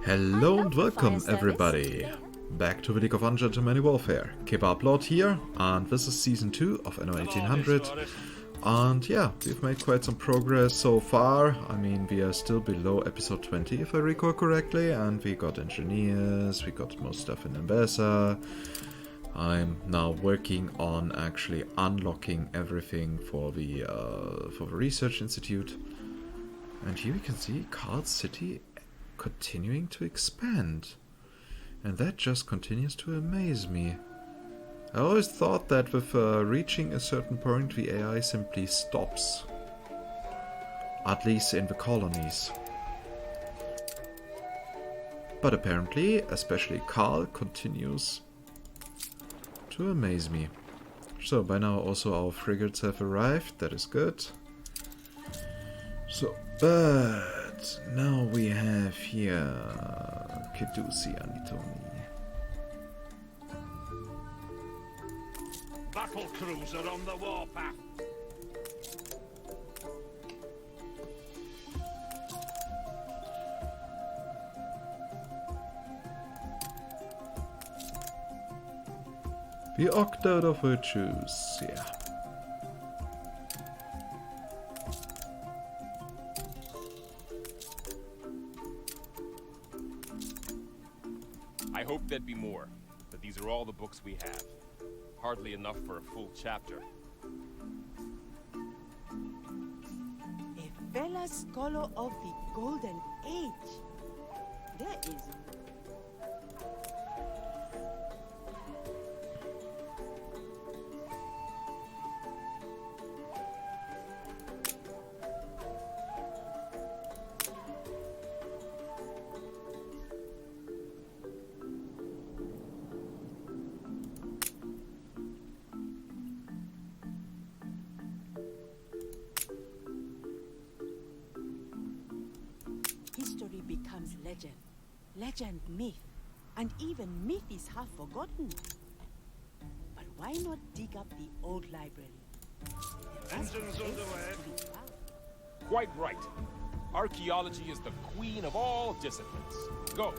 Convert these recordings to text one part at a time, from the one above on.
Hello and welcome everybody back to the League of Ungentlemanly Warfare. Kebablord here, and this is Season 2 of Anno 1800. And yeah, we've made quite some progress so far. I mean, we are still below episode 20 if I recall correctly, and we got engineers, we got most stuff in Embessa. I'm now working on actually unlocking everything for the research institute. And here we can see Carl's city continuing to expand, and that just continues to amaze me. I always thought that with reaching a certain point the AI simply stops, at least in the colonies. But apparently, especially Carl continues to amaze me. So by now also our frigates have arrived, that is good. So, but now we have here Kedusi Anitomi. Battle cruiser on the warpath. The Octave of Virtues, yeah. I hope there'd be more, but these are all the books we have. Hardly enough for a full chapter. A fellow scholar of the Golden Age. There is. History becomes legend, legend myth, and even myth is half forgotten. But why not dig up the old library? Engines underway. Quite right. Archaeology is the queen of all disciplines. Go.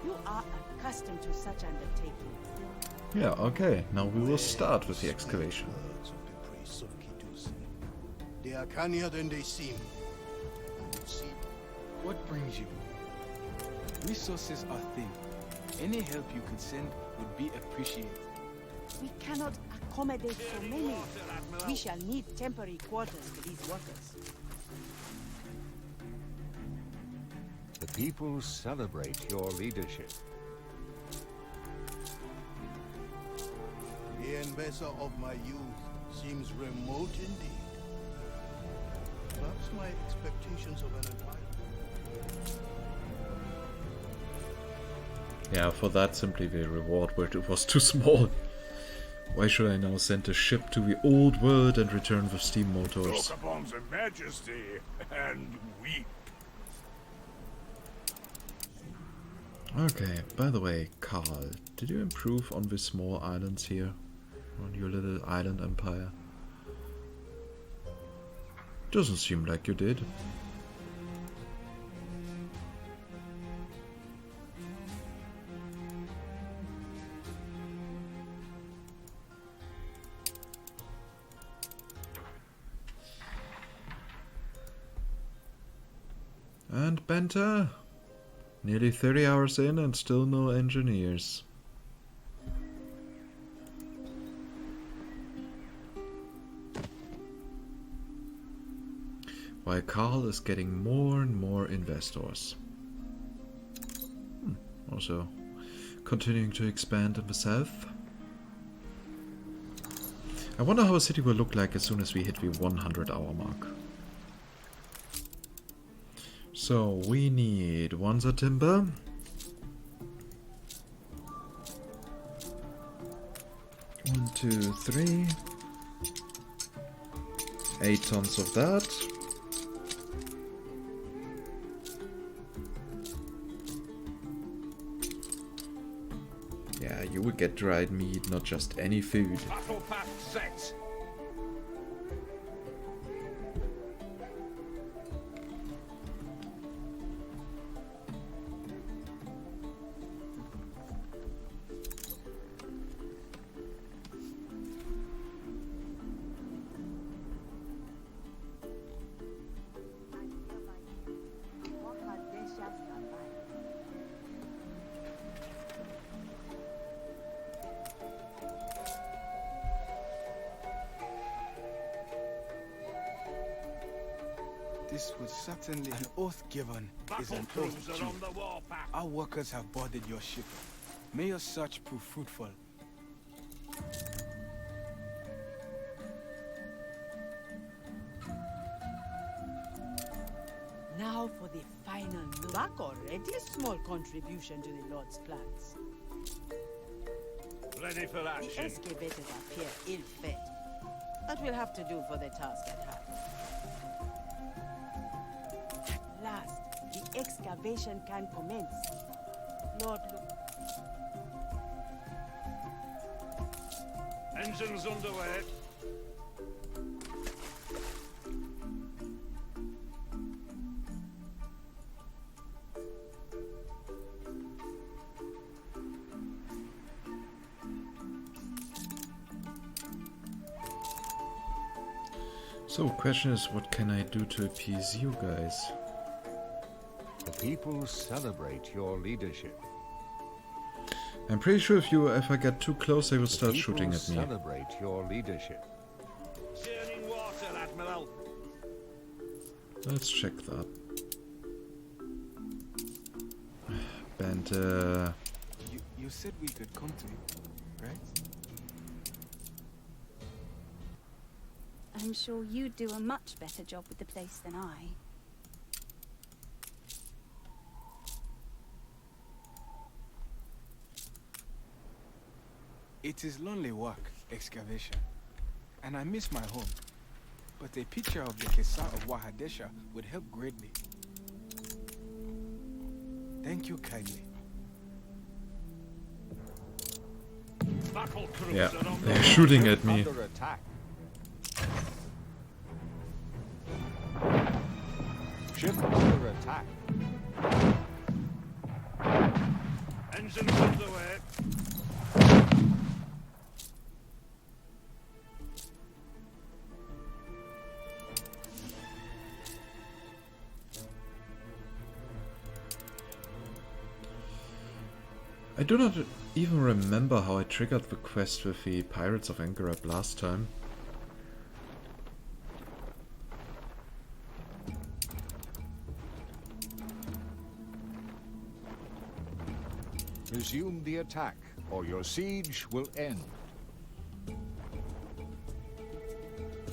You are accustomed to such undertakings. Yeah, okay, now we will start with the excavation. Words of the priests of Kedusi. They are cannier than they seem. And it seems What brings you? Resources are thin. Any help you can send would be appreciated. We cannot accommodate so many. We shall need temporary quarters for these workers. The people celebrate your leadership. the Embessa of my youth seems remote indeed. Perhaps my expectations of an empire. Yeah, for that simply the reward was too small. Why should I now send a ship to the old world and return with steam motors? Look upon the majesty and weep. Okay, by the way, Carl, did you improve on the small islands here? On your little island empire? Doesn't seem like you did. And Benta? Nearly 30 hours in and still no engineers. While Carl is getting more and more investors. Also, continuing to expand in the south. I wonder how a city will look like as soon as we hit the 100-hour mark. So we need Wanza timber, 1, 2, 3, 8 tons of that. Yeah, you would get dried meat, not just any food. Battle path set. This was certainly an oath given. Is Battle an crews oath are due. on the warpath. Our workers have boarded your ship. May your search prove fruitful. Now for the final note. Back already a small contribution to the Lord's plans. Ready for The action. excavators appear ill-fed, but we'll have to do for the task at hand. Last, the excavation can commence. Lord, look. Engines underway. So, question is, what can I do to appease you guys? The people celebrate your leadership. I'm pretty sure if I get too close, they will start People shooting at me. celebrate your leadership. Churning water, Admiral. Let's check that. And, You said we could come to you, right? I'm sure you'd do a much better job with the place than I. It is lonely work, excavation. And I miss my home. But a picture of the Kesa of Wahadesha would help greatly. Thank you kindly. Battle crews yeah, are on the they're shooting at me. Under attack. Ship under attack. engines underway. I do not even remember how I triggered the quest with the Pirates of Angarab last time. Resume the attack, or your siege will end.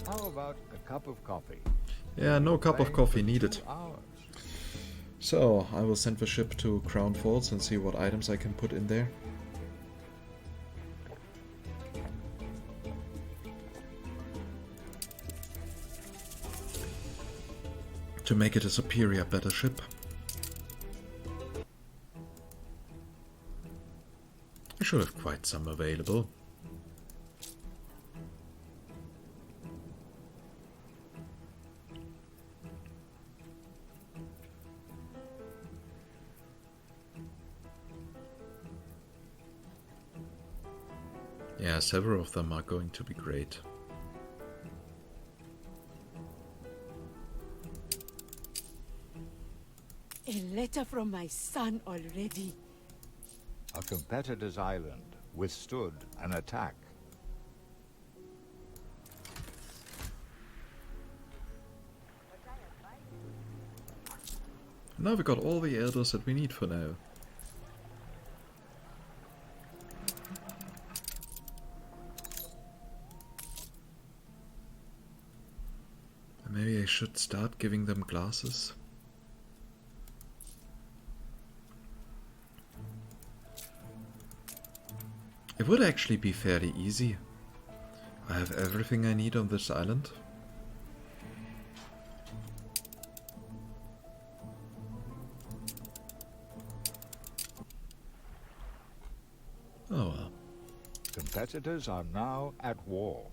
How about a cup of coffee? Yeah, no cup of Playing coffee for needed. 2 hours. So, I will send the ship to Crown Falls and see what items I can put in there. To make it a superior battleship. I should have quite some available. Yeah, several of them are going to be great. A letter from my son already. A competitor's island withstood an attack. Now we got all the elders that we need for now. Maybe I should start giving them glasses. It would actually be fairly easy. I have everything I need on this island. Oh well. Competitors are now at war.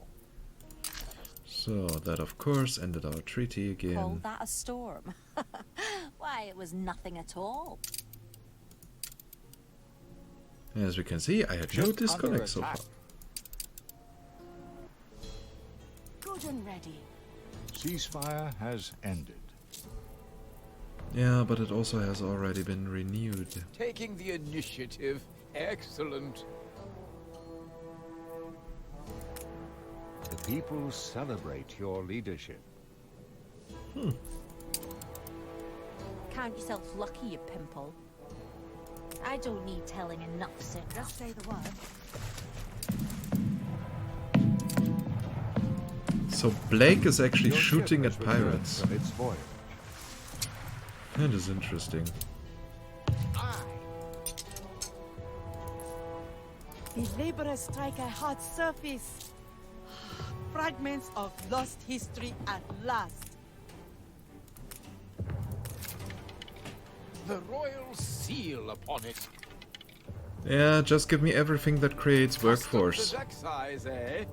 So that of course ended our treaty again. Call that a storm? Why, it was nothing at all. As we can see, I had no Ship disconnect so under far. attack. Good and ready. Ceasefire has ended. Yeah, but it also has already been renewed. Taking the initiative. Excellent. The people celebrate your leadership. count yourself lucky, you pimple. I don't need telling enough, sir. Just say the word. So Blake is actually Your ship shooting has at returned pirates. from its voyage. That is interesting. The laborers strike a hard surface. Fragments of lost history at last. The royal seal upon it. Yeah, just give me everything that creates workforce. Customs excise, eh?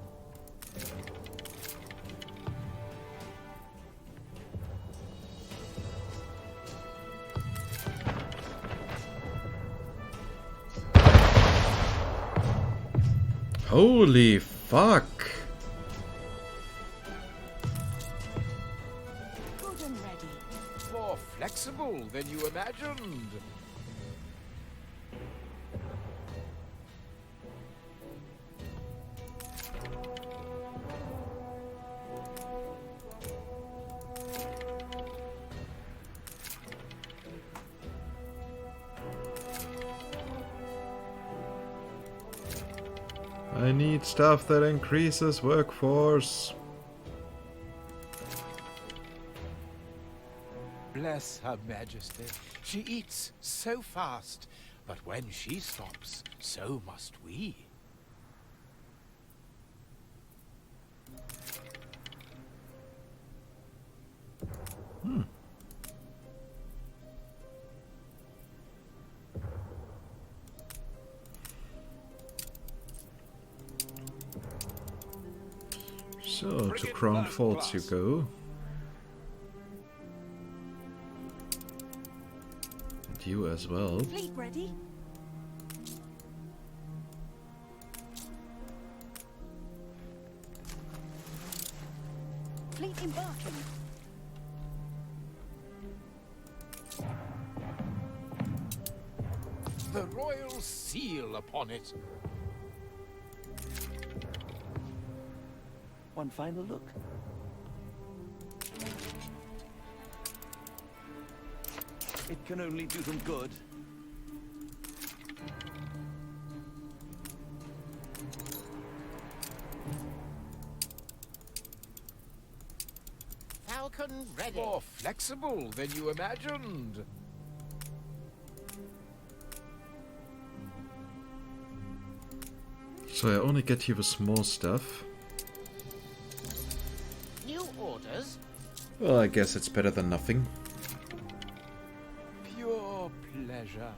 Holy fuck! Good and ready. More flexible than you imagined. I need stuff that increases workforce. Bless Her Majesty. She eats so fast, but when she stops, so must we. So, to Crown Faults you go. And you as well. Fleet ready? Fleet embarking. The royal seal upon it. One final look. It can only do them good. Falcon ready. More flexible than you imagined. So I only get you the small stuff. New orders. Well, I guess it's better than nothing. Pure pleasure.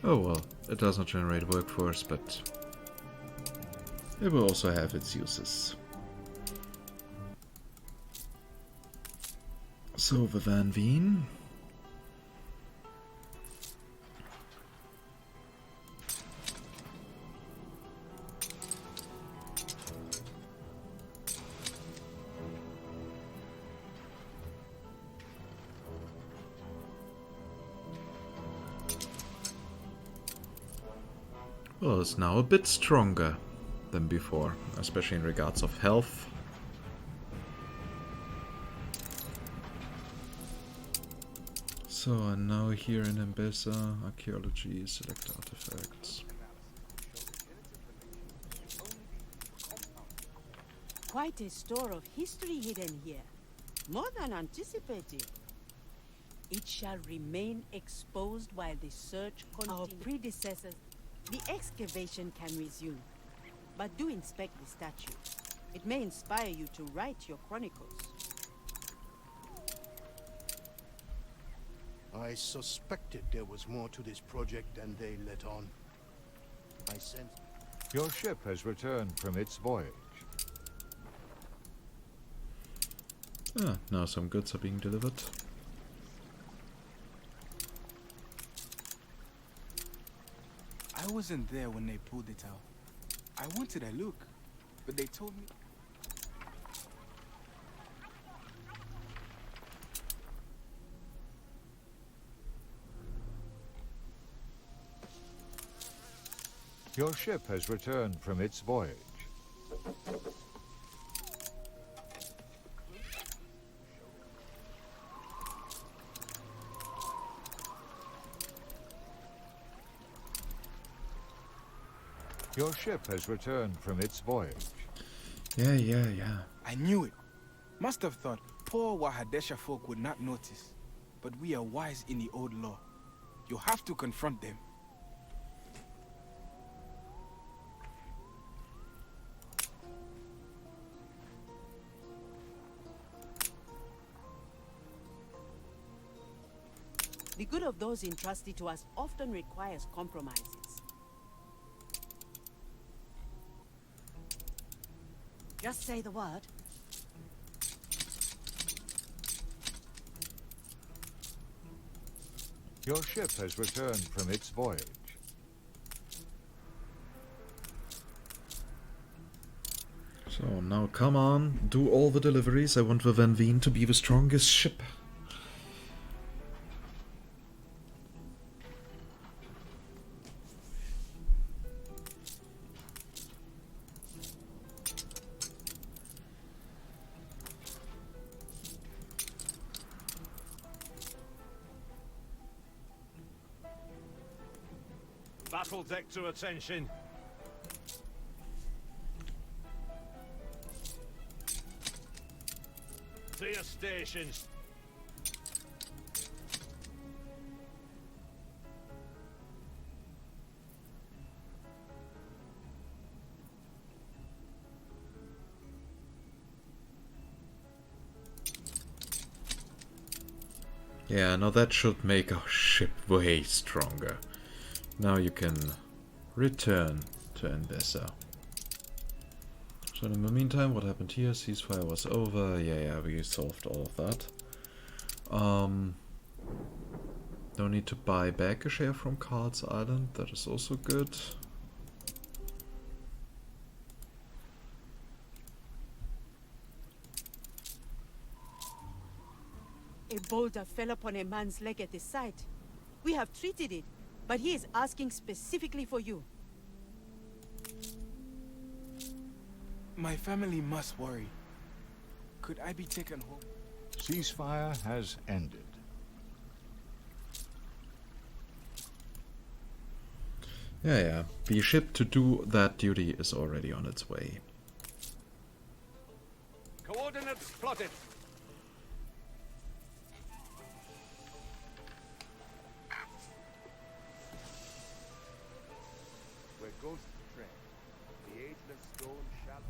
Oh well, it does not generate workforce, but it will also have its uses. So the Van Veen. Well, it's now a bit stronger than before, especially in regards of health. So, and now here in Embesa, archaeology, select artifacts. Quite a store of history hidden here. More than anticipated. It shall remain exposed while the search continues. Our predecessors, the excavation can resume. But do inspect the statue. It may inspire you to write your chronicles. I suspected there was more to this project than they let on. I sense... Your ship has returned from its voyage. Ah, now some goods are being delivered. I wasn't there when they pulled it out. I wanted a look, but they told me... Your ship has returned from its voyage. Your ship has returned from its voyage. Yeah. I knew it. Must have thought poor Wahadesha folk would not notice. But we are wise in the old law. You have to confront them. The good of those entrusted to us often requires compromises. Just say the word. Your ship has returned from its voyage. So now come on, do all the deliveries. I want the Veen to be the strongest ship. Battle deck to attention. To your stations. Yeah, now that should make our ship way stronger. Now you can return to Endesa. So in the meantime, what happened here? Ceasefire was over. Yeah, we solved all of that. No need to buy back a share from Cards Island. That is also good. A boulder fell upon a man's leg at the site. We have treated it, but he is asking specifically for you. My family must worry. Could I be taken home? Ceasefire has ended. Yeah. The ship to do that duty is already on its way. Coordinates plotted. Where ghosts tread, the ageless stone shall...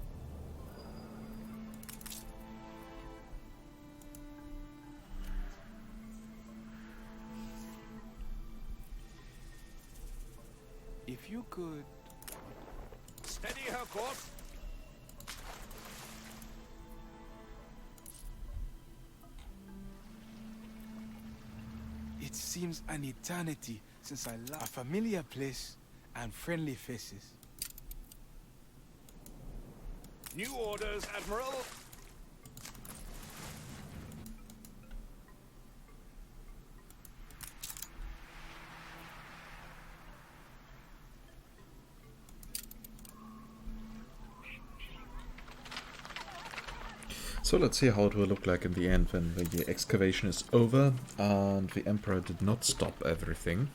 If you could... Steady her course. It seems an eternity since I left. A familiar place and friendly faces. New orders, Admiral. So let's see how it will look like in the end when the excavation is over and the Emperor did not stop everything.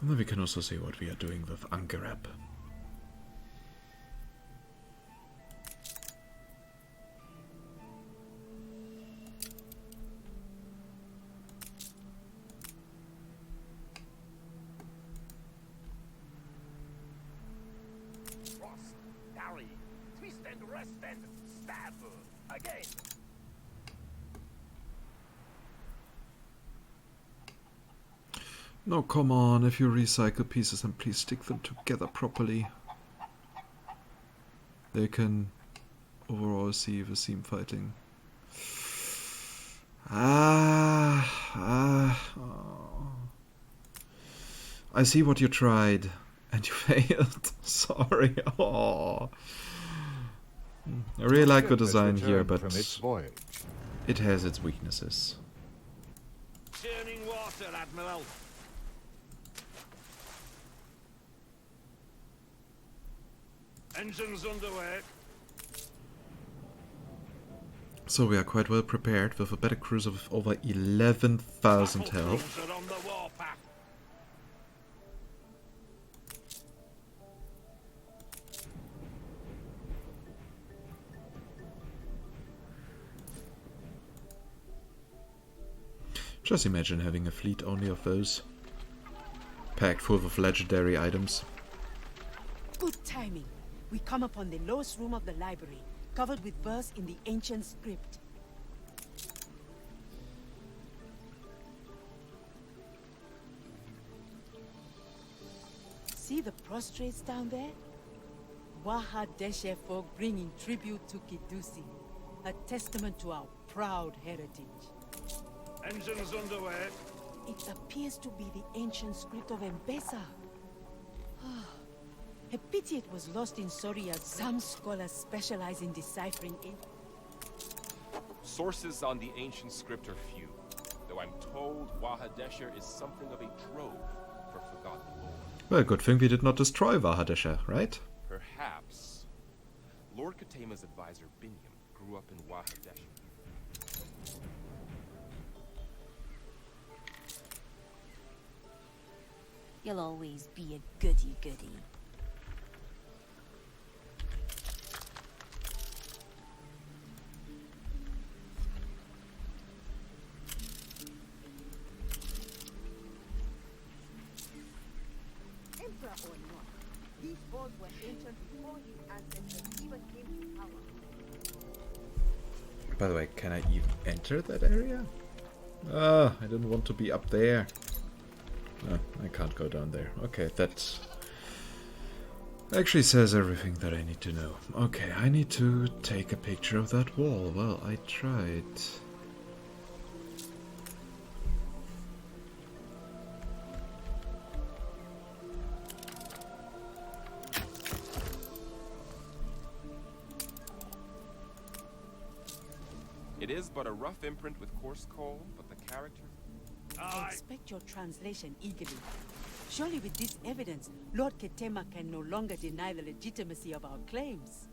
And then we can also see what we are doing with Angerab. Twist and rest and stab again. No, come on, if you recycle pieces and please stick them together properly. They can overall see the seam fighting. Oh. I see what you tried and you failed. Sorry. Oh. I really like the design here, but it has its weaknesses. Churning water, Admiral. Engines underway. So we are quite well prepared with a battle cruiser with over 11,000 health. Battlecruiser on the warpath. Just imagine having a fleet only of those. Packed full of legendary items. Good timing. We come upon the lowest room of the library, covered with verse in the ancient script. See the prostrates down there? Waha Deshe folk bringing tribute to Kidusi, a testament to our proud heritage. Engines underway. It appears to be the ancient script of M-Pesa. A pity it was lost in Soria. Some scholars specialize in deciphering it. Sources on the ancient script are few, though I'm told Wahadesher is something of a trove for forgotten lore. Well, good thing we did not destroy Vahadesha, right? Perhaps. Lord Katema's advisor, Binyam, grew up in Wahadesher. You'll always be a goody-goody. Emperor or not, these walls were ancient before his ancestors even came to power. By the way, can I even enter that area? Ah, I didn't want to be up there. No, I can't go down there. Okay, that actually says everything that I need to know. Okay, I need to take a picture of that wall. Well, I tried. It is but a rough imprint with coarse coal, but the character... I expect your translation eagerly. Surely with this evidence, Lord Ketema can no longer deny the legitimacy of our claims.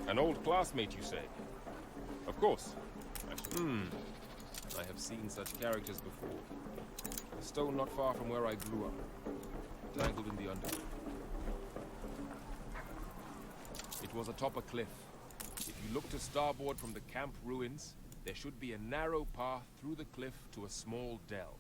An old classmate, you say? Of course. I have seen such characters before. A stone not far from where I grew up, tangled in the undergrowth. It was atop a cliff. If you look to starboard from the camp ruins, there should be a narrow path through the cliff to a small dell.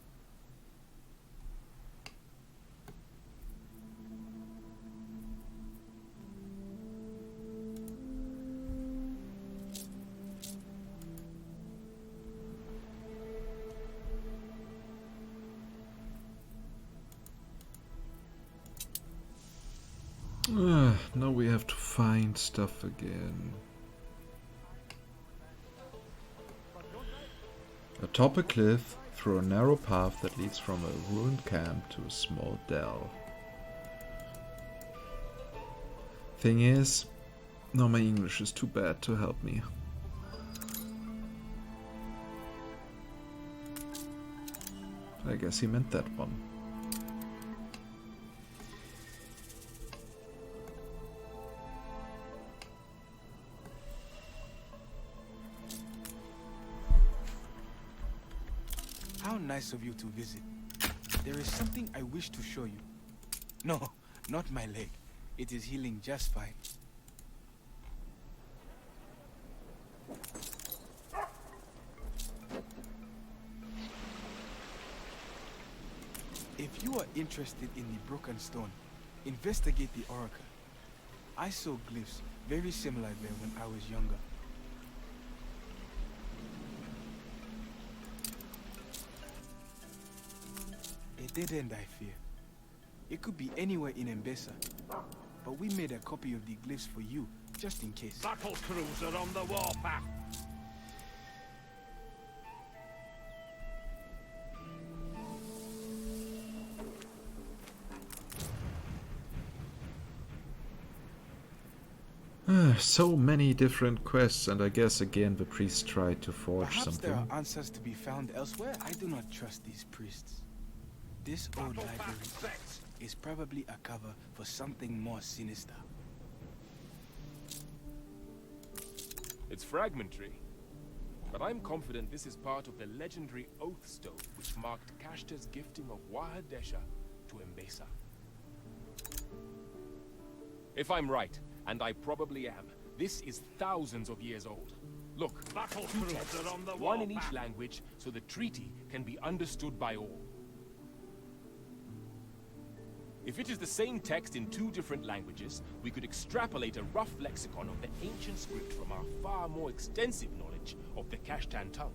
Now we have to find stuff again. Atop a cliff, through a narrow path that leads from a ruined camp to a small dell. Thing is, now my English is too bad to help me. I guess he meant that one. How nice of you to visit. There is something I wish to show you. No, not my leg. It is healing just fine. If you are interested in the broken stone, investigate the oracle. I saw glyphs very similar there when I was younger. A dead end, I fear. It could be anywhere in Mbesa, but we made a copy of the glyphs for you, just in case. Battle cruiser on the warpath. So many different quests, and I guess again the priests tried to forge Perhaps something. there are answers to be found elsewhere. I do not trust these priests. This old library is probably a cover for something more sinister. It's fragmentary, but I'm confident this is part of the legendary oath stone which marked Kashta's gifting of Wahadesha to Mbesa. If I'm right, and I probably am, this is thousands of years old. Look, Battle two crews texts, are on the one in each warpath. language, so the treaty can be understood by all. If it is the same text in two different languages, we could extrapolate a rough lexicon of the ancient script from our far more extensive knowledge of the Kashtan tongue.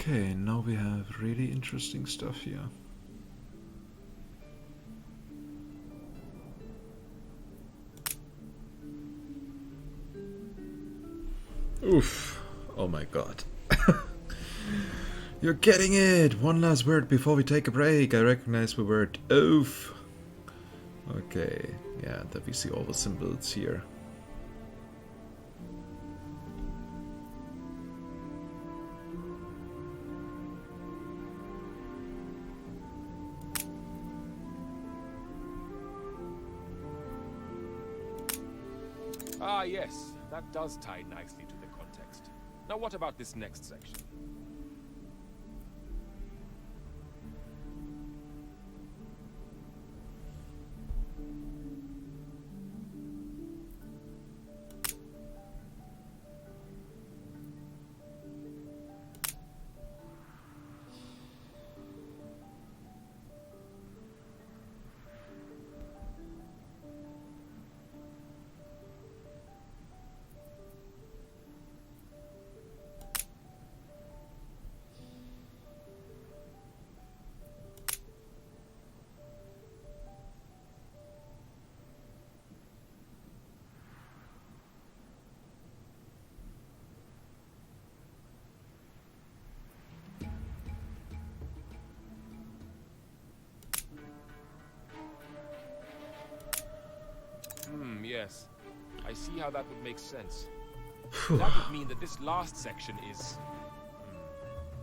Okay, now we have really interesting stuff here. Oof. Oh my god. You're getting it! One last word before we take a break. I recognize the word oof. Okay, yeah, that we see all the symbols here. Ah, yes, that does tie nicely to the context. Now what about this next section? Yes. I see how that would make sense. That would mean that this last section is...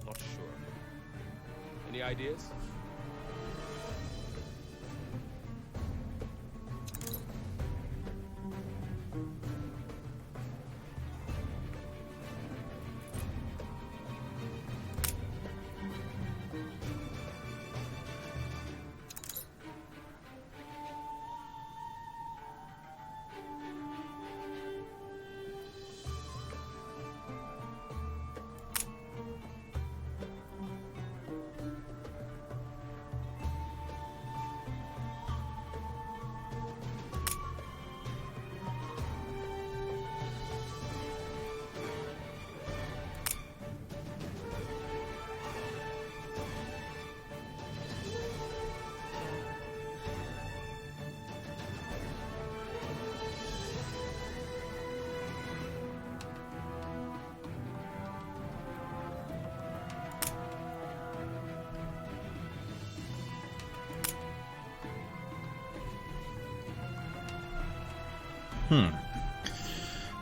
not sure. Any ideas?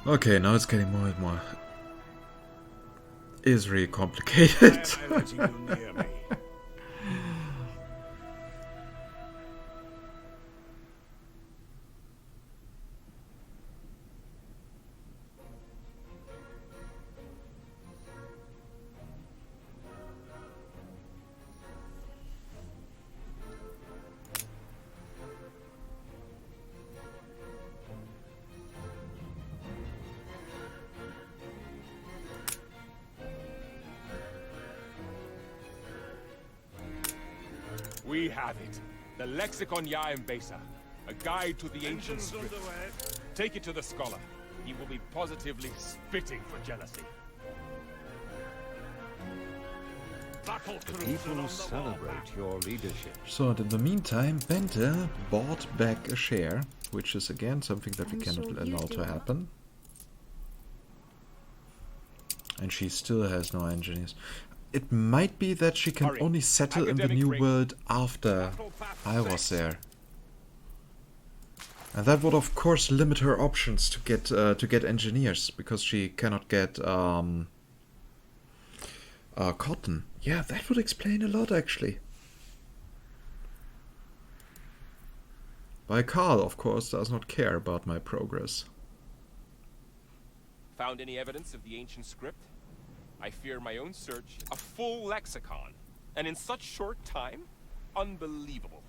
Okay, now it's getting more and more. Is really complicated. have it. The Lexicon Yaim Besa. A guide to the ancient Engines script. underway. Take it to the scholar. He will be positively spitting for jealousy. Battle The cruiser on people the celebrate warpath. your leadership. So, and in the meantime, Bente bought back a share, which is again something that we I'm cannot sure you allow do to well. happen. And she still has no engineers. It might be that she can Hurry. only settle in the Academic new break. world after Battle path I was 6. there. And that would of course limit her options to get engineers, because she cannot get cotton. Yeah, that would explain a lot actually. Baikal, of course, does not care about my progress. Found any evidence of the ancient script? I fear my own search. A full lexicon. And in such short time? Unbelievable.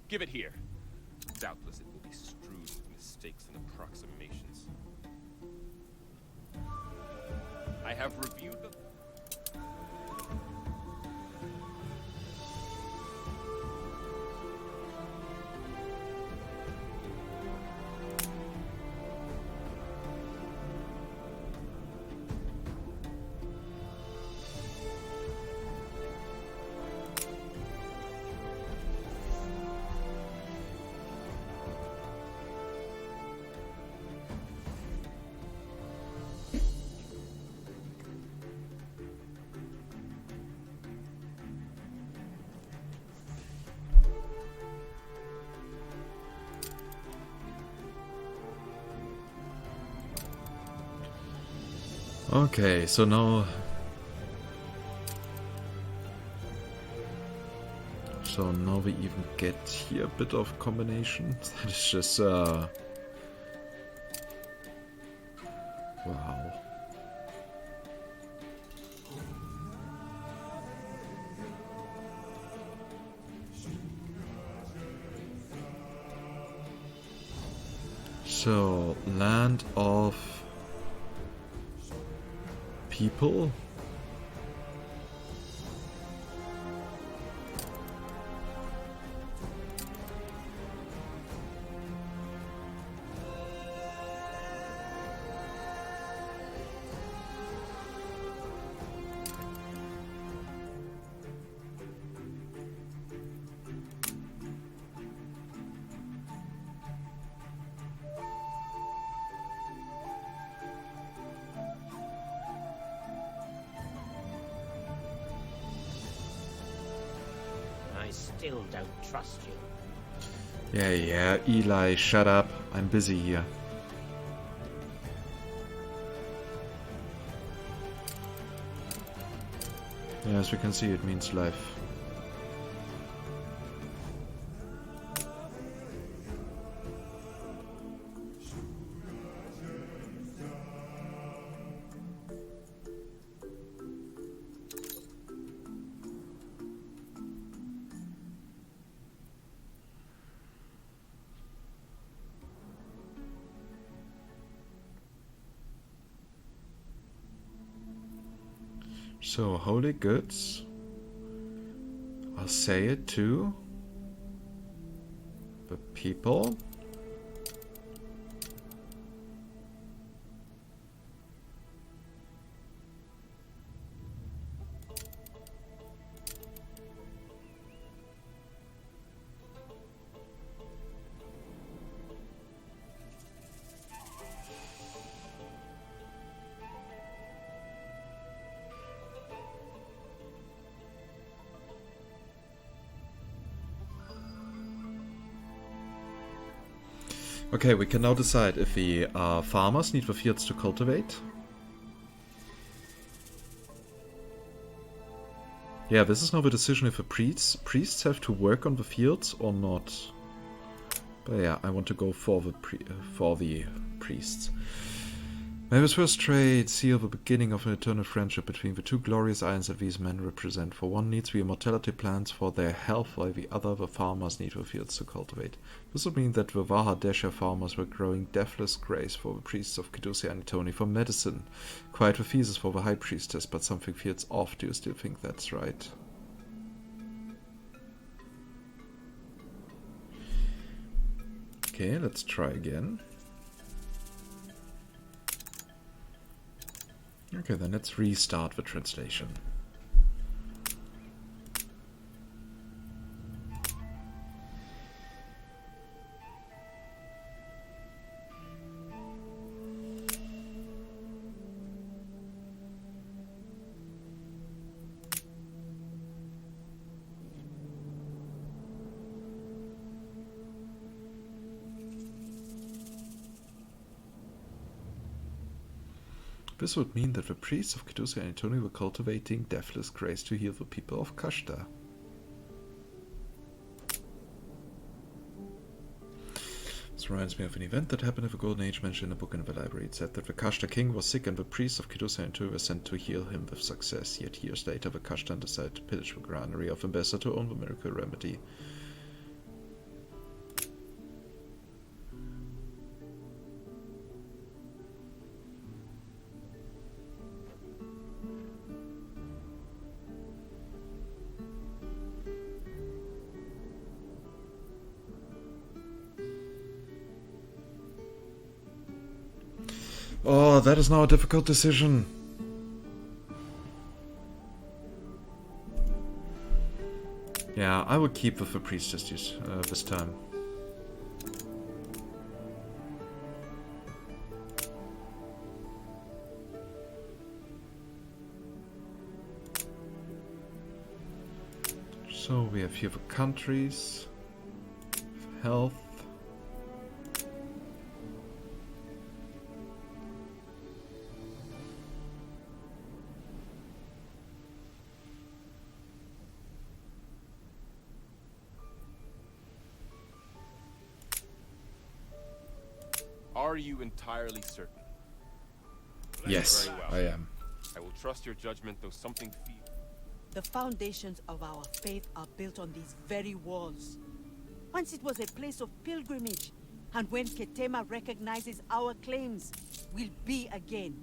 Give it here. Doubtless it will be strewn with mistakes and approximations. I have reviewed the... Okay, so now... So now we even get here a bit of combination. That is just... Wow. So, land of... people? I still don't trust you. Yeah, Eli, shut up. I'm busy here. Yeah, as we can see, it means life. So, holy goods. I'll say it to the people. Okay, we can now decide if the farmers need the fields to cultivate. Yeah, this is now the decision if the priests have to work on the fields or not. But yeah, I want to go for the priests. May this first trade seal the beginning of an eternal friendship between the two glorious islands that these men represent. For one needs the immortality plants for their health, while the other, the farmers, need the fields to cultivate. This would mean that the Vahadesha farmers were growing deathless grace for the priests of Kedusia and Tony for medicine. Quite the thesis for the high priestess, but something feels off. Do you still think that's right? Okay, let's try again. Okay, then let's restart the translation. This would mean that the priests of Kedusia and Antoni were cultivating deathless grace to heal the people of Kashta. This reminds me of an event that happened in the Golden Age mentioned in a book in the library. It said that the Kashta king was sick and the priests of Kedusia and Antoni were sent to heal him with success. Yet years later the Kashtan decided to pillage the granary of Ambassador to own the miracle remedy. Oh, that is now a difficult decision. Yeah, I will keep with the priestess this time. So we have here the countries, health. Are you entirely certain? Yes, Very well. I am. I will trust your judgment, though something feels. The foundations of our faith are built on these very walls. Once it was a place of pilgrimage, and when Ketema recognizes our claims, will be again.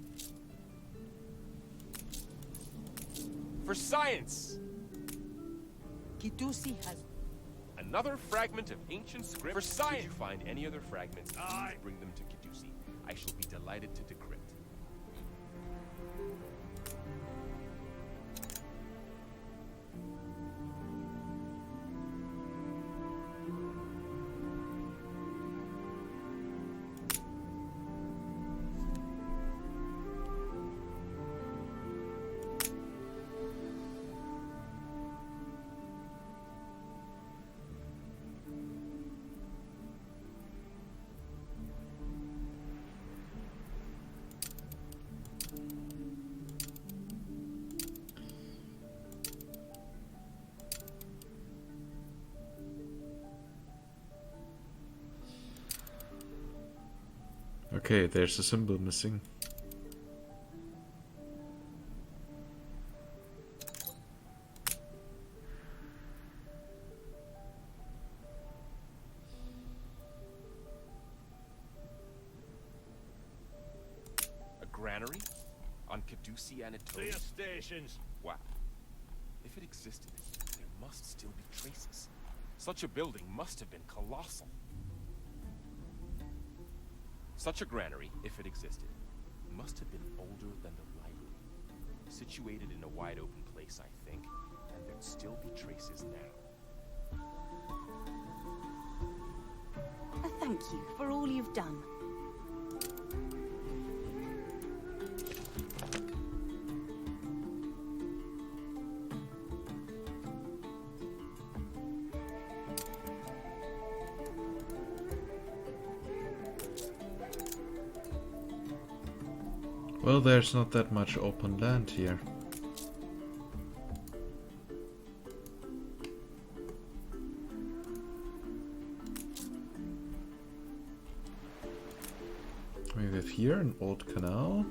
For science! Kedusi has another fragment of ancient script. For science! Should you find any other fragments, please bring them to Kedusi. I shall be delighted to decrypt. Okay, there's a symbol missing. A granary? On Kedusi and Antoni? Stations. Wow. If it existed, there must still be traces. Such a building must have been colossal. Such a granary, if it existed, must have been older than the library. Situated in a wide open place, I think, and there'd still be traces now. Thank you for all you've done. Well, there's not that much open land here. We have here an old canal.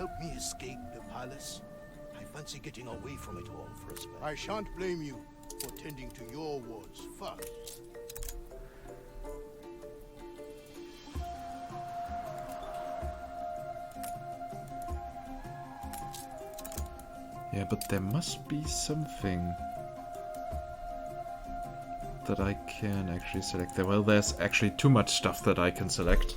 help me escape the palace? I fancy getting away from it all for a spell. I shan't blame you for tending to your wards first. Yeah, but there must be something that I can actually select there. Well, there's actually too much stuff that I can select.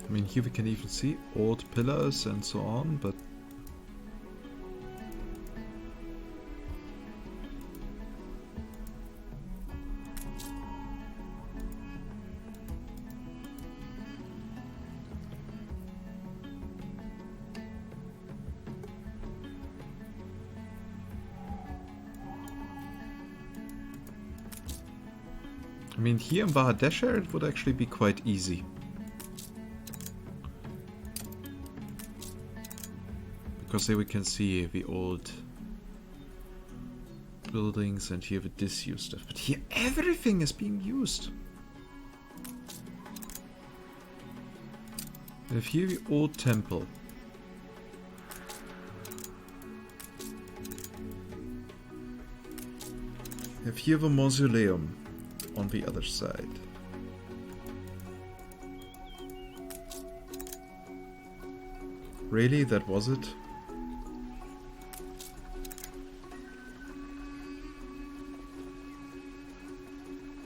I mean, here we can even see old pillars and so on, but I mean, here in Bahadesher it would actually be quite easy. Because here we can see the old buildings and here the disused stuff. But here everything is being used. We have here the old temple. We have here the mausoleum on the other side. Really? That was it?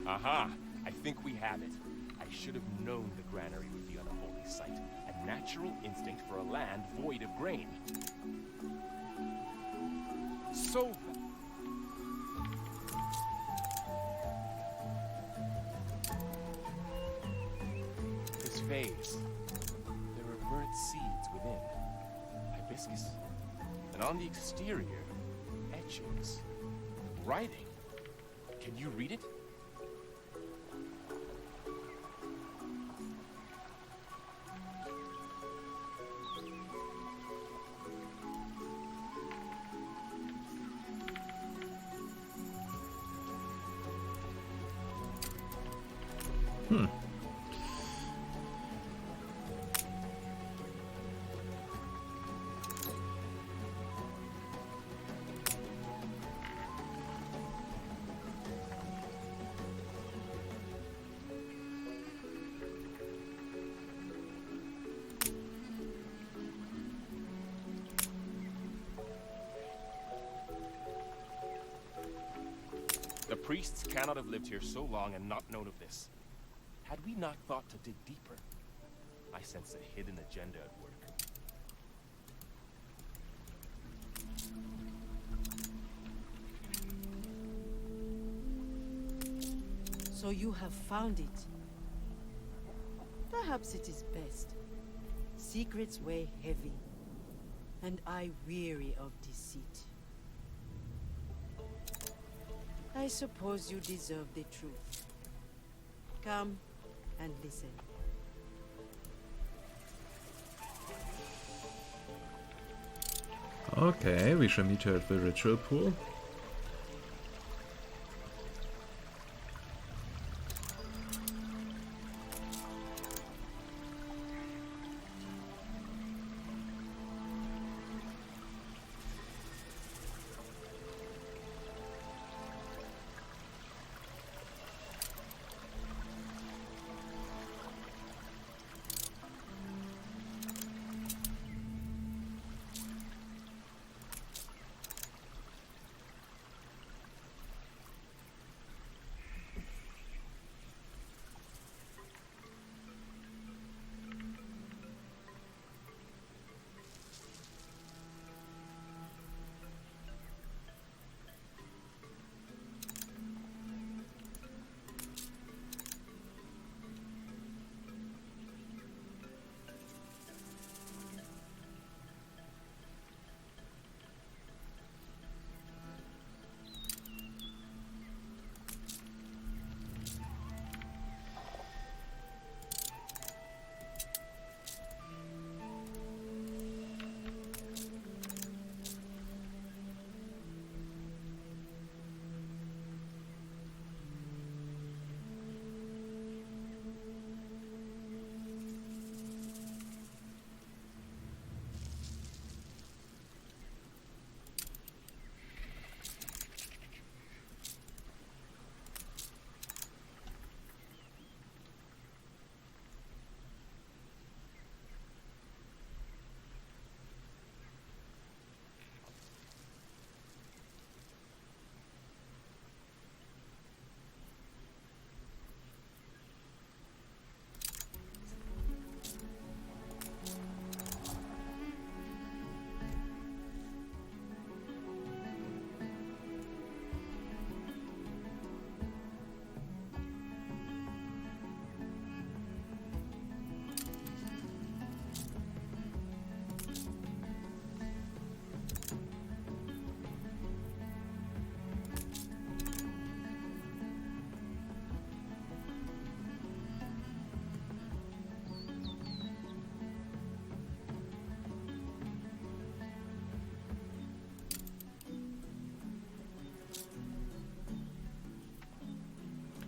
Aha! I think we have it. I should have known the granary would be on a holy site. A natural instinct for a land void of grain. So... this vase. There are burnt seeds within. Hibiscus. And on the exterior, etchings. Writing. Can you read it? The priests cannot have lived here so long and not known of this. Had we not thought to dig deeper? I sense a hidden agenda at work. So you have found it. Perhaps it is best. Secrets weigh heavy, and I weary of deceit. I suppose you deserve the truth. Come and listen. Okay, we shall meet her at the ritual pool.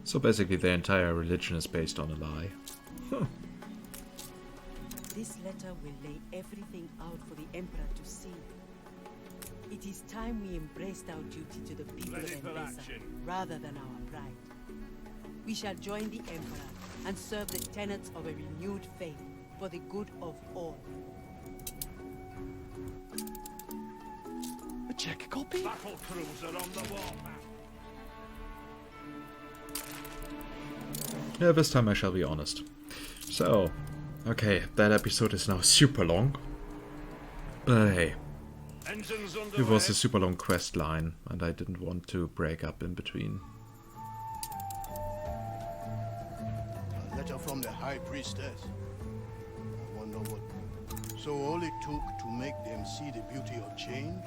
So basically their entire religion is based on a lie. Huh. This letter will lay everything out for the Emperor to see. It is time we embraced our duty to the people of Endesa, rather than our pride. We shall join the Emperor and serve the tenets of a renewed faith for the good of all. A check copy? Battle cruiser on the warpath. Yeah, this time I shall be honest. So, okay, that episode is now super long. But hey, it was a super long quest line, and I didn't want to break up in between. A letter from the High Priestess. I wonder what... So all it took to make them see the beauty of change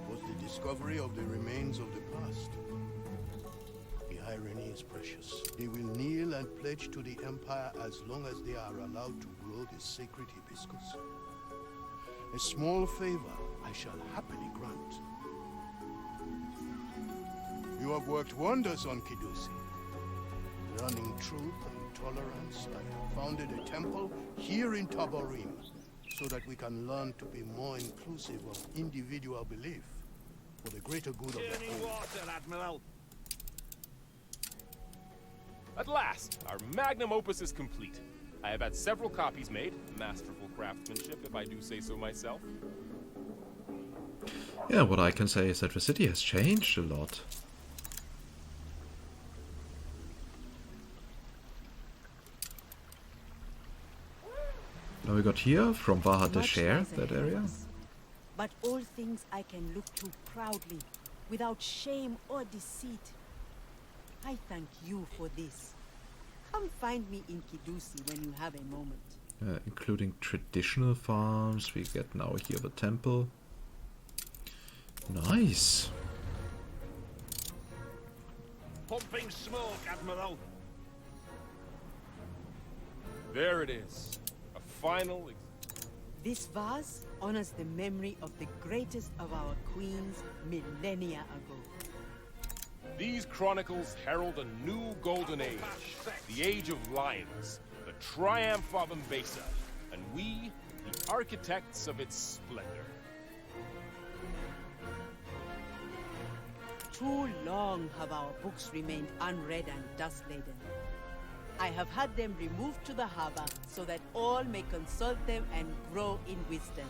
was the discovery of the remains of the past. The irony is precious. They will kneel and pledge to the Empire as long as they are allowed to grow the sacred hibiscus. A small favor I shall happily grant. You have worked wonders on Kidusi. Learning truth and tolerance, I have founded a temple here in Tabarim, so that we can learn to be more inclusive of individual belief for the greater good of the whole. Water, Admiral. At last, our magnum opus is complete. I have had several copies made, masterful craftsmanship if I do say so myself. Yeah, what I can say is that the city has changed a lot. Now we got here, from Vaha Desher, that area. But all things I can look to proudly, without shame or deceit. I thank you for this. Come find me in Kidusi when you have a moment. Including traditional farms, we get now here the temple. Nice! Pumping smoke, Admiral. There it is. A final... This vase honors the memory of the greatest of our queens millennia ago. These chronicles herald a new golden age, the age of lions, the triumph of Embesa, and we, the architects of its splendor. Too long have our books remained unread and dust-laden. I have had them removed to the harbor so that all may consult them and grow in wisdom.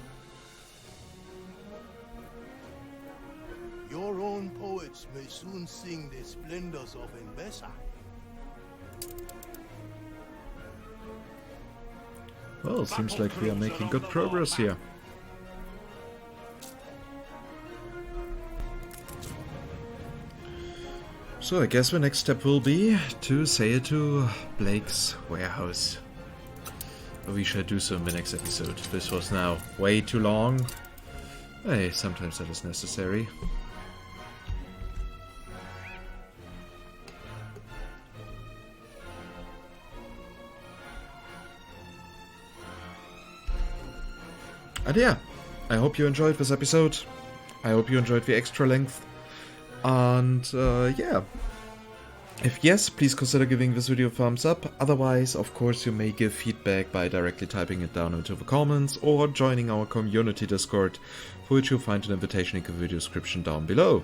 Your own poets may soon sing the splendors of Embesa. Well, seems like we are making good progress here. So I guess the next step will be to sail to Blake's warehouse. We shall do so in the next episode. This was now way too long. Hey, sometimes that is necessary. And yeah, I hope you enjoyed this episode. I hope you enjoyed the extra length. And yeah, if yes, please consider giving this video a thumbs up. Otherwise, of course, you may give feedback by directly typing it down into the comments or joining our community Discord, for which you'll find an invitation in the video description down below.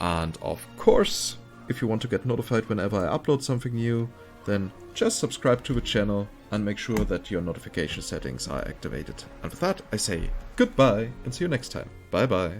And of course, if you want to get notified whenever I upload something new, then just subscribe to the channel and make sure that your notification settings are activated. And with that, I say goodbye and see you next time. Bye bye.